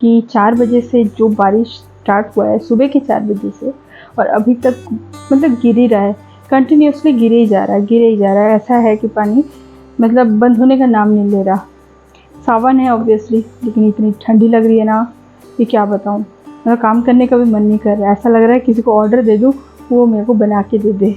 कि 4 बजे से जो बारिश स्टार्ट हुआ है, सुबह के 4 बजे से, और अभी तक मतलब गिर ही रहा है, कंटिन्यूसली गिरे ही जा रहा है, गिरे ही जा रहा है। ऐसा है कि पानी मतलब बंद होने का नाम नहीं ले रहा। सावन है ऑब्वियसली, लेकिन इतनी ठंडी लग रही है ना कि क्या बताऊँ। मतलब काम करने का भी मन नहीं कर रहा है। ऐसा लग रहा है किसी को ऑर्डर दे दूँ, वो मेरे को बना के दे दे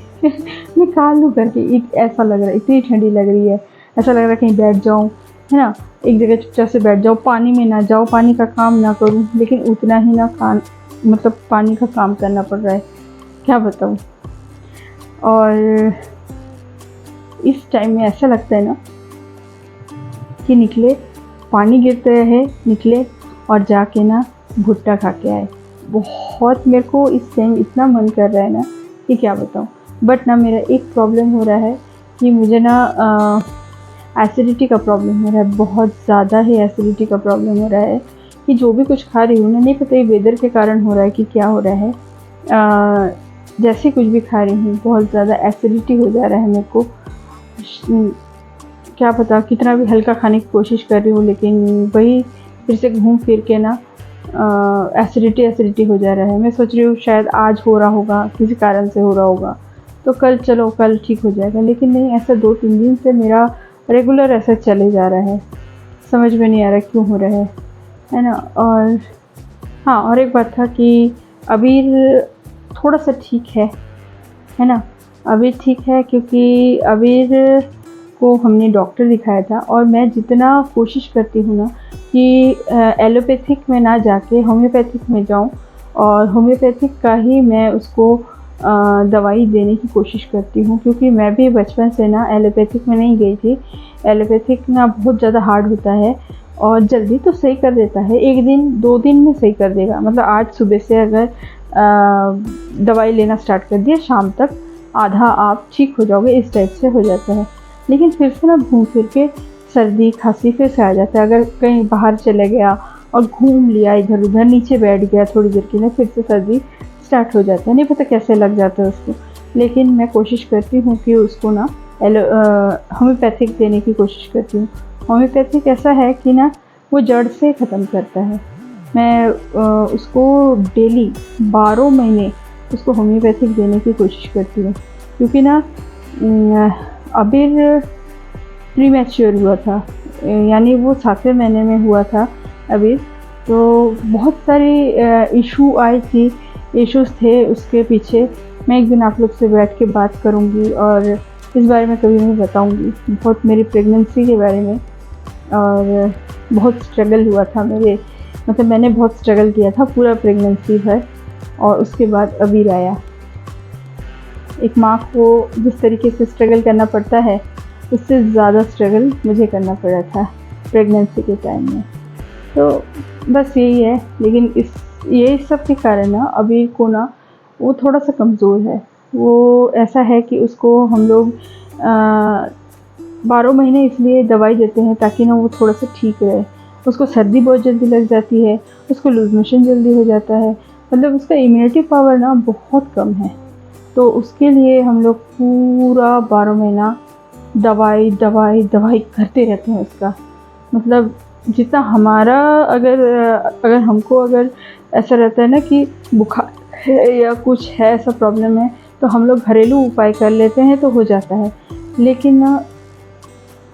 मैं खा लूँ करके। ऐसा लग रहा है, इतनी ठंडी लग रही है। ऐसा लग रहा है कहीं बैठ जाऊँ, है ना, एक जगह चुपचाप से बैठ जाओ, पानी में ना जाओ, पानी का काम ना करूं, लेकिन उतना ही ना मतलब पानी का काम करना पड़ रहा है, क्या बताऊं। और इस टाइम में ऐसा लगता है ना कि निकले, पानी गिरते रहे, निकले और जाके ना भुट्टा खा के आए। बहुत मेरे को इस टाइम इतना मन कर रहा है ना कि क्या बताऊं। बट ना मेरा एक प्रॉब्लम हो रहा है कि मुझे ना एसिडिटी का प्रॉब्लम हो रहा है, बहुत ज़्यादा ही एसिडिटी का प्रॉब्लम हो रहा है कि जो भी कुछ खा रही हूँ ना, नहीं पता ये वेदर के कारण हो रहा है कि क्या हो रहा है। जैसे कुछ भी खा रही हूँ बहुत ज़्यादा एसिडिटी हो जा रहा है मेरे को। क्या पता, कितना भी हल्का खाने की कोशिश कर रही हूँ, लेकिन वही फिर से घूम फिर के ना एसिडिटी हो जा रहा है। मैं सोच रही हूँ शायद आज हो रहा होगा, किसी कारण से हो रहा होगा, तो कल चलो कल ठीक हो जाएगा, लेकिन नहीं, ऐसा 2-3 दिन से मेरा रेगुलर ऐसा चले जा रहा है। समझ में नहीं आ रहा क्यों हो रहा है ना। और हाँ, और एक बात था कि अबीर थोड़ा सा ठीक है ना। अबीर ठीक है क्योंकि अबीर को हमने डॉक्टर दिखाया था, और मैं जितना कोशिश करती हूँ ना कि एलोपैथिक में ना जाके होम्योपैथिक में जाऊँ, और होम्योपैथिक का ही मैं उसको दवाई देने की कोशिश करती हूँ, क्योंकि मैं भी बचपन से ना एलोपैथिक में नहीं गई थी। एलोपैथिक ना बहुत ज़्यादा हार्ड होता है, और जल्दी तो सही कर देता है, 1 दिन 2 दिन में सही कर देगा। मतलब आज सुबह से अगर दवाई लेना स्टार्ट कर दिया, शाम तक आधा आप ठीक हो जाओगे, इस टाइप से हो जाता है। लेकिन फिर से ना घूम फिर के सर्दी खांसी फिर से आ जाता है। अगर कहीं बाहर चले गया और घूम लिया इधर उधर, नीचे बैठ गया थोड़ी देर के लिए, फिर से सर्दी स्टार्ट हो जाता है। नहीं पता कैसे लग जाता है उसको, लेकिन मैं कोशिश करती हूँ कि उसको ना होम्योपैथिक देने की कोशिश करती हूँ। होम्योपैथिक ऐसा है कि ना वो जड़ से ख़त्म करता है। मैं उसको डेली 12 महीने उसको होम्योपैथिक देने की कोशिश करती हूँ, क्योंकि ना अबीर प्रीमैच्योर हुआ था, यानी वो 7वें महीने में हुआ था अबीर। तो बहुत सारी इशू आई थी, इश्यूज़ थे उसके पीछे। मैं एक दिन आप लोग से बैठ के बात करूँगी, और इस बारे में कभी मैं बताऊँगी बहुत मेरी प्रेगनेंसी के बारे में। और बहुत स्ट्रगल हुआ था मेरे, मतलब मैंने बहुत स्ट्रगल किया था पूरा प्रेगनेंसी भर, और उसके बाद अबीर आया। एक माँ को जिस तरीके से स्ट्रगल करना पड़ता है, उससे ज़्यादा स्ट्रगल मुझे करना पड़ा था प्रेगनेंसी के टाइम में। तो बस यही है। लेकिन ये सब के कारण ना अबीर को ना वो थोड़ा सा कमज़ोर है। वो ऐसा है कि उसको हम लोग 12 महीने इसलिए दवाई देते हैं ताकि ना वो थोड़ा सा ठीक रहे। उसको सर्दी बहुत जल्दी लग जाती है, उसको लूज़ मोशन जल्दी हो जाता है, मतलब उसका इम्यूनिटी पावर ना बहुत कम है। तो उसके लिए हम लोग पूरा 12 महीना दवाई दवाई दवाई करते रहते हैं उसका। मतलब जितना हमारा अगर हमको अगर ऐसा रहता है ना कि बुखार है या कुछ है, ऐसा प्रॉब्लम है, तो हम लोग घरेलू उपाय कर लेते हैं तो हो जाता है। लेकिन ना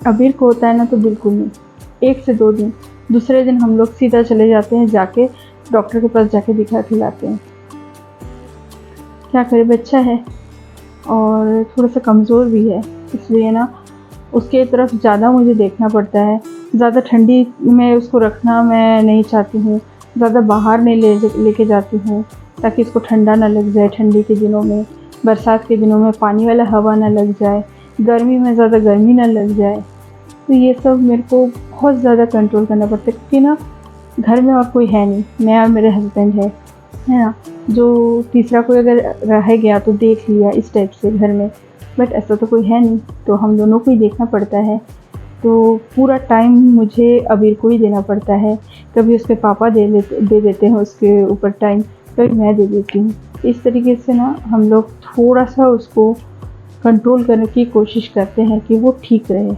अबीर को होता है ना तो बिल्कुल नहीं। 1 से 2 दिन, दूसरे दिन हम लोग सीधा चले जाते हैं, जाके डॉक्टर के पास जाके दिखा के लाते हैं। क्या करे, बच्चा है और थोड़ा सा कमज़ोर भी है, इसलिए ना उसके तरफ ज़्यादा मुझे देखना पड़ता है। ज़्यादा ठंडी में उसको रखना मैं नहीं चाहती हूँ, ज़्यादा बाहर नहीं लेके जाती हूँ ताकि उसको ठंडा ना लग जाए। ठंडी के दिनों में, बरसात के दिनों में पानी वाला हवा ना लग जाए, गर्मी में ज़्यादा गर्मी ना लग जाए। तो ये सब मेरे को बहुत ज़्यादा कंट्रोल करना पड़ता है, क्योंकि ना घर में और कोई है नहीं, मैं और मेरे हस्बैंड है ना। जो तीसरा कोई अगर रह गया तो देख लिया इस टाइप से घर में, बट ऐसा तो कोई है नहीं, तो हम दोनों को ही देखना पड़ता है। तो पूरा टाइम मुझे अबीर को ही देना पड़ता है। कभी उसके पापा दे देते हैं उसके ऊपर टाइम, कभी मैं दे देती हूँ। इस तरीके से ना हम लोग थोड़ा सा उसको कंट्रोल करने की कोशिश करते हैं कि वो ठीक रहे,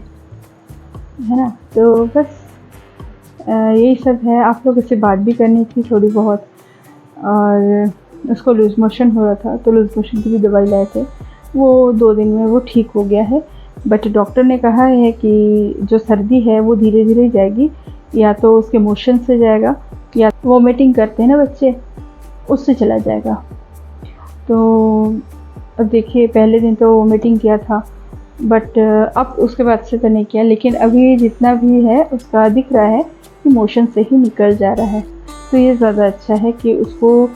है ना। तो बस यही सब है। आप लोगों से बात भी करनी थी थोड़ी बहुत, और उसको लूज़ मोशन हो रहा था तो लूज़ मोशन की भी दवाई लाए थे, वो 2 दिन में वो ठीक हो गया है। बट डॉक्टर ने कहा है कि जो सर्दी है वो धीरे धीरे जाएगी, या तो उसके मोशन से जाएगा या वोमिटिंग करते हैं ना बच्चे, उससे चला जाएगा। तो अब देखिए, पहले दिन तो वोमिटिंग किया था, बट अब उसके बाद से तो नहीं किया, लेकिन अभी जितना भी है उसका दिख रहा है कि मोशन से ही निकल जा रहा है। तो ये ज़्यादा अच्छा है कि उसको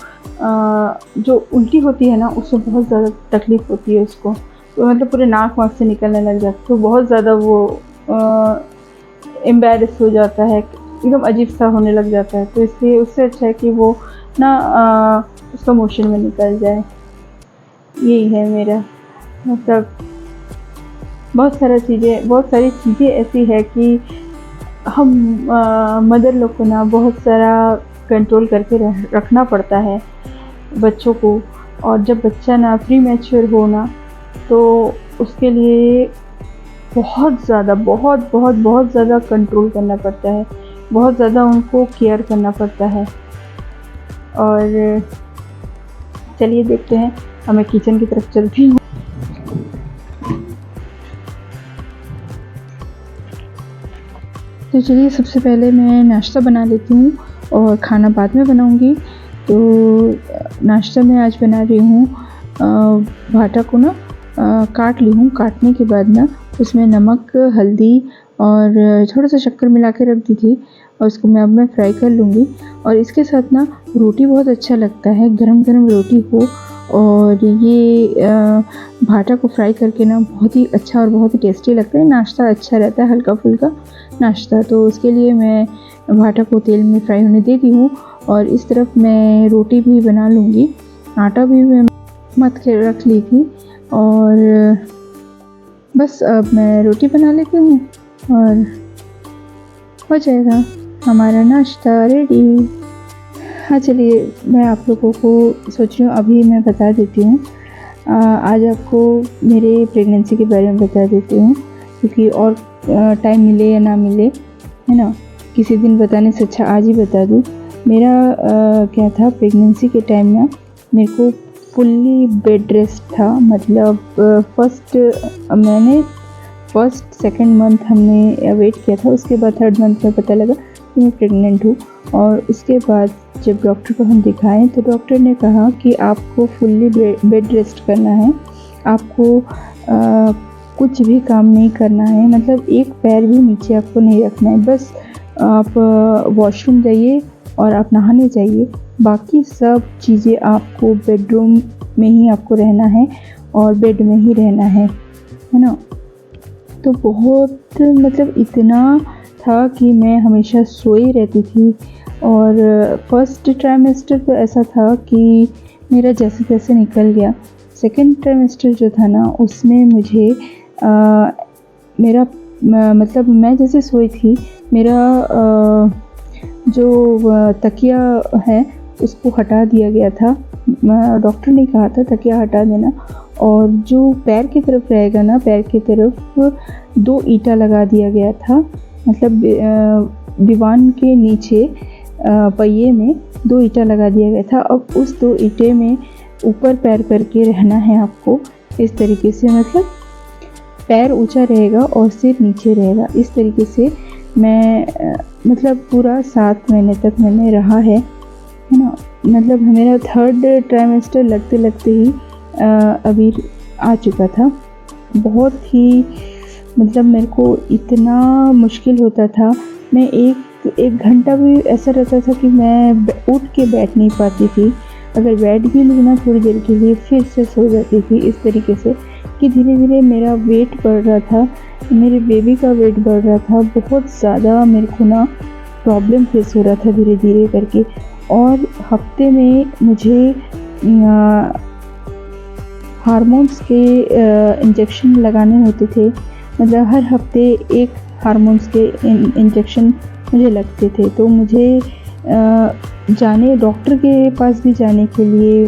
जो उल्टी होती है ना, उससे बहुत ज़्यादा तकलीफ़ होती है उसको, तो मतलब पूरे नाक वाक से निकलने लग जाता है, तो बहुत ज़्यादा वो एम्बैरेस हो जाता है, एकदम अजीब सा होने लग जाता है। तो इसलिए उससे अच्छा है कि वो ना उसका मोशन में निकल जाए। यही है मेरा मतलब, बहुत सारी चीज़ें ऐसी है कि हम मदर लोग को ना बहुत सारा कंट्रोल करके रखना पड़ता है बच्चों को। और जब बच्चा ना प्री मैच्योर हो ना, तो उसके लिए बहुत ज़्यादा कंट्रोल करना पड़ता है, बहुत ज़्यादा उनको केयर करना पड़ता है। और चलिए देखते हैं, अब मैं किचन की तरफ चलती हूँ। तो चलिए, सबसे पहले मैं नाश्ता बना लेती हूँ और खाना बाद में बनाऊँगी। तो नाश्ता में आज बना रही हूँ, भाटा को ना काट ली हूँ। काटने के बाद ना उसमें नमक, हल्दी और थोड़ा सा शक्कर मिला के रख दी थी, और उसको मैं फ्राई कर लूँगी। और इसके साथ ना रोटी बहुत अच्छा लगता है, गरम गरम रोटी हो, और ये भाटा को फ्राई करके ना बहुत ही अच्छा और बहुत ही टेस्टी लगता है। नाश्ता अच्छा रहता है, हल्का फुल्का नाश्ता। तो उसके लिए मैं भाटा को तेल में फ्राई होने दे दी हूँ, और इस तरफ मैं रोटी भी बना लूँगी। आटा भी मैं मथ के रख ली थी, और बस अब मैं रोटी बना लेती हूँ और हो जाएगा हमारा नाश्ता रेडी। हाँ चलिए, मैं आप लोगों को सोच रही हूँ अभी मैं बता देती हूँ। आज आपको मेरे प्रेगनेंसी के बारे में बता देती हूँ, क्योंकि और टाइम मिले या ना मिले, है ना, किसी दिन बताने से अच्छा आज ही बता दूँ। मेरा क्या था, प्रेगनेंसी के टाइम ना मेरे को फुल्ली बेड रेस्ट था। मतलब फर्स्ट सेकंड मंथ हमने वेट किया था, उसके बाद थर्ड मंथ में पता लगा कि मैं प्रेग्नेंट हूँ। और उसके बाद जब डॉक्टर को हम दिखाएं तो डॉक्टर ने कहा कि आपको फुल्ली बेड रेस्ट करना है, आपको कुछ भी काम नहीं करना है, मतलब एक पैर भी नीचे आपको नहीं रखना है। बस आप वॉशरूम जाइए और आप नहाने जाइए, बाकी सब चीज़ें आपको बेडरूम में ही आपको रहना है और बेड में ही रहना है ना। तो बहुत मतलब इतना था कि मैं हमेशा सोई रहती थी। और फर्स्ट ट्राइमेस्टर तो ऐसा था कि मेरा जैसे तैसे निकल गया। सेकंड ट्राइमेस्टर जो था ना, उसमें मुझे मेरा मतलब मैं जैसे सोई थी, मेरा जो तकिया है उसको हटा दिया गया था। डॉक्टर ने कहा था तकिया हटा देना, और जो पैर की तरफ रहेगा ना, पैर की तरफ 2 ईंटा लगा दिया गया था। मतलब दीवान के नीचे पहिए में 2 ईंटा लगा दिया गया था। अब उस 2 ईंटे में ऊपर पैर करके रहना है आपको, इस तरीके से। मतलब पैर ऊंचा रहेगा और सिर नीचे रहेगा, इस तरीके से मैं मतलब पूरा 7 महीने तक मैंने रहा है ना। मतलब मेरा थर्ड ट्राइमेस्टर लगते लगते ही अभी आ चुका था। बहुत ही मतलब मेरे को इतना मुश्किल होता था, मैं एक घंटा भी ऐसा रहता था कि मैं उठ के बैठ नहीं पाती थी। अगर बैठ भी लूँ ना थोड़ी देर के लिए, फिर से सो जाती थी। इस तरीके से कि धीरे धीरे मेरा वेट बढ़ रहा था, मेरे बेबी का वेट बढ़ रहा था। बहुत ज़्यादा मेरे को ना प्रॉब्लम फेस हो रहा था धीरे धीरे करके। और हफ्ते में मुझे हार्मोन्स के इंजेक्शन लगाने होते थे। मतलब हर हफ्ते एक हार्मोन्स के इंजेक्शन मुझे लगते थे। तो मुझे डॉक्टर के पास भी जाने के लिए,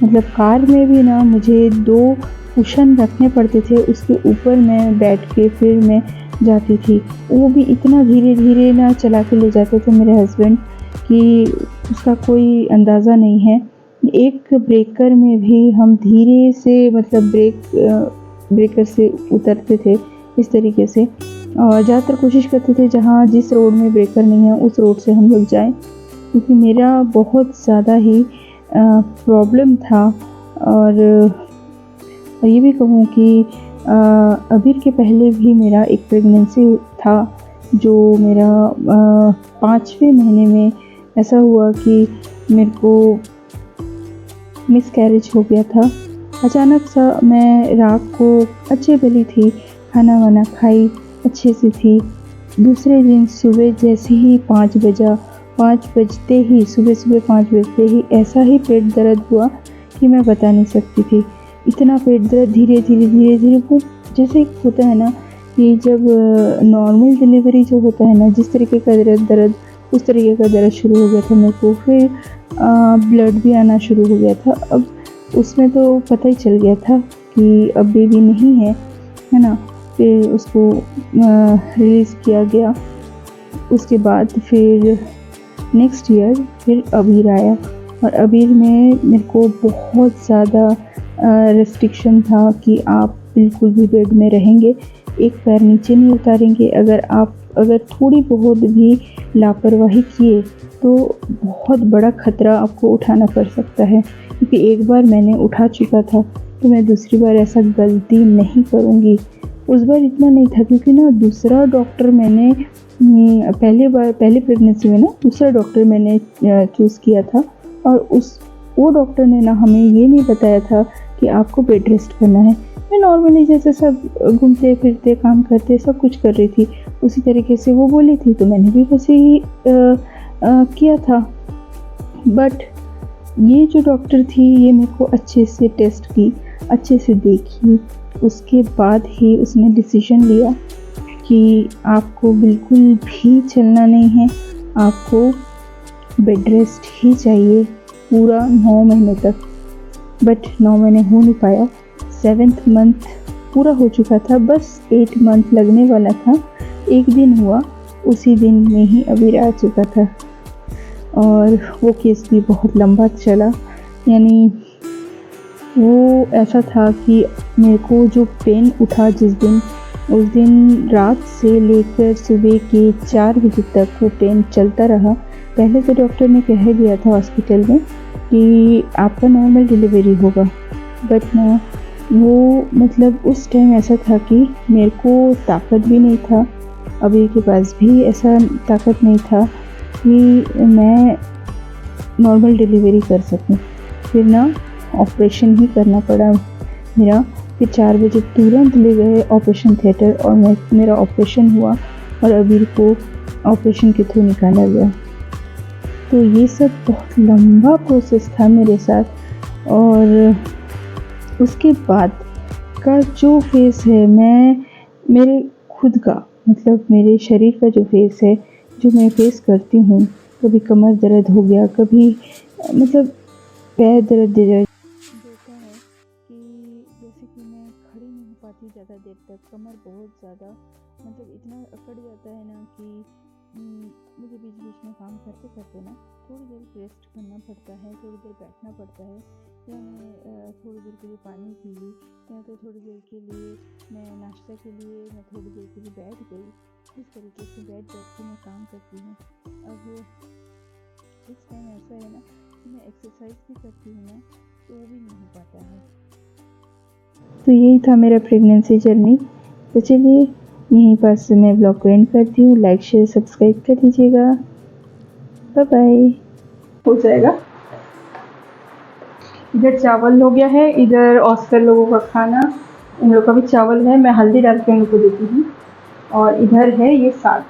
मतलब कार में भी ना मुझे 2 कुशन रखने पड़ते थे, उसके ऊपर मैं बैठ के फिर मैं जाती थी। वो भी इतना धीरे धीरे ना चला के ले जाते थे मेरे हस्बैंड कि उसका कोई अंदाज़ा नहीं है। एक ब्रेकर में भी हम धीरे से मतलब ब्रेकर से उतरते थे इस तरीके से, और ज़्यादातर कोशिश करते थे जहाँ जिस रोड में ब्रेकर नहीं है उस रोड से हम लोग जाएं, क्योंकि मेरा बहुत ज़्यादा ही प्रॉब्लम था। और ये भी कहूँ कि अबीर के पहले भी मेरा एक प्रेगनेंसी था, जो मेरा 5वें महीने में ऐसा हुआ कि मेरे को मिसकैरेज हो गया था। अचानक सा मैं रात को अच्छे भली थी, खाना वाना खाई, अच्छे से थी। दूसरे दिन सुबह जैसे ही 5 बजा, 5 बजते ही सुबह 5 बजते ही ऐसा ही पेट दर्द हुआ कि मैं बता नहीं सकती थी। इतना पेट दर्द धीरे धीरे वो जैसे होता है ना कि जब नॉर्मल डिलीवरी जो होता है ना, जिस तरीके का दर्द उस तरीके का दर्द शुरू हो गया था मेरे को। फिर ब्लड भी आना शुरू हो गया था। अब उसमें तो पता ही चल गया था कि अब बेबी नहीं है ना। फिर उसको रिलीज़ किया गया। उसके बाद फिर नेक्स्ट ईयर फिर अबीर आया, और अबीर में मेरे को बहुत ज़्यादा रेस्ट्रिक्शन था कि आप बिल्कुल भी बेड में रहेंगे, एक पैर नीचे नहीं उतारेंगे। अगर थोड़ी बहुत भी लापरवाही किए तो बहुत बड़ा खतरा आपको उठाना पड़ सकता है, क्योंकि एक बार मैंने उठा चुका था तो मैं दूसरी बार ऐसा गलती नहीं करूँगी। उस बार इतना नहीं था क्योंकि ना दूसरा डॉक्टर मैंने पहले प्रेगनेंसी में ना दूसरा डॉक्टर मैंने चूज़ किया था, और वो डॉक्टर ने ना हमें ये नहीं बताया था कि आपको बेड रेस्ट करना है। मैं नॉर्मली जैसे सब घूमते फिरते काम करते सब कुछ कर रही थी, उसी तरीके से वो बोली थी तो मैंने भी वैसे ही किया था। बट ये जो डॉक्टर थी ये मेरे को अच्छे से टेस्ट की, अच्छे से देखी, उसके बाद ही उसने डिसीजन लिया कि आपको बिल्कुल भी चलना नहीं है, आपको बेड रेस्ट ही चाहिए पूरा 9 महीने तक। बट 9 महीने हो नहीं पाया, 7th मंथ पूरा हो चुका था, बस 8 मंथ लगने वाला था। एक दिन हुआ, उसी दिन में ही अबीर आ चुका था। और वो केस भी बहुत लंबा चला, यानी वो ऐसा था कि मेरे को जो पेन उठा उस दिन रात से लेकर सुबह के 4 बजे तक वो पेन चलता रहा। पहले तो डॉक्टर ने कह दिया था हॉस्पिटल में कि आपका नॉर्मल डिलीवरी होगा, बट ना वो मतलब उस टाइम ऐसा था कि मेरे को ताकत भी नहीं था, अभी के पास भी ऐसा ताकत नहीं था कि मैं नॉर्मल डिलीवरी कर सकूं। फिर ना ऑपरेशन ही करना पड़ा मेरा। फिर 4 बजे तुरंत ले गए ऑपरेशन थिएटर, और मेरा ऑपरेशन हुआ और अबीर को ऑपरेशन के थ्रू निकाला गया। तो ये सब बहुत लंबा प्रोसेस था मेरे साथ। और उसके बाद का जो फेस है, मेरे खुद का मतलब मेरे शरीर का जो फेस है, जो मैं फेस करती हूँ, कभी कमर दर्द हो गया, कभी मतलब पैर दर्द देता है कि जैसे कि मैं खड़ी नहीं हो पाती ज़्यादा देर तक, कमर बहुत ज़्यादा मतलब इतना अकड़ जाता है ना कि मुझे बीच बीच में काम करते करते ना थोड़ी देर रेस्ट करना पड़ता है, थोड़ी देर बैठना पड़ता है, या मैं थोड़ी देर के लिए पानी पी ली, या तो थोड़ी देर के लिए मैं नाश्ता के लिए मैं थोड़ी देर के लिए बैठ गई। इस तरीके से बैठ के मैं काम करती हूँ। अब इस टाइम ऐसा है ना कि मैं एक्सरसाइज भी करती हूँ ना, तो वो भी नहीं हो पाता है। तो यही था मेरा प्रेगनेंसी जर्नी। तो चलिए यहीं पास से मैं ब्लॉग को एंड करती हूँ। लाइक शेयर सब्सक्राइब कर दीजिएगा। Bye bye. हो जाएगा। इधर चावल हो गया है, इधर ऑस्कर लोगों का खाना, इन लोगों का भी चावल है, मैं हल्दी डाल के उनको देती हूँ। और इधर है ये साग।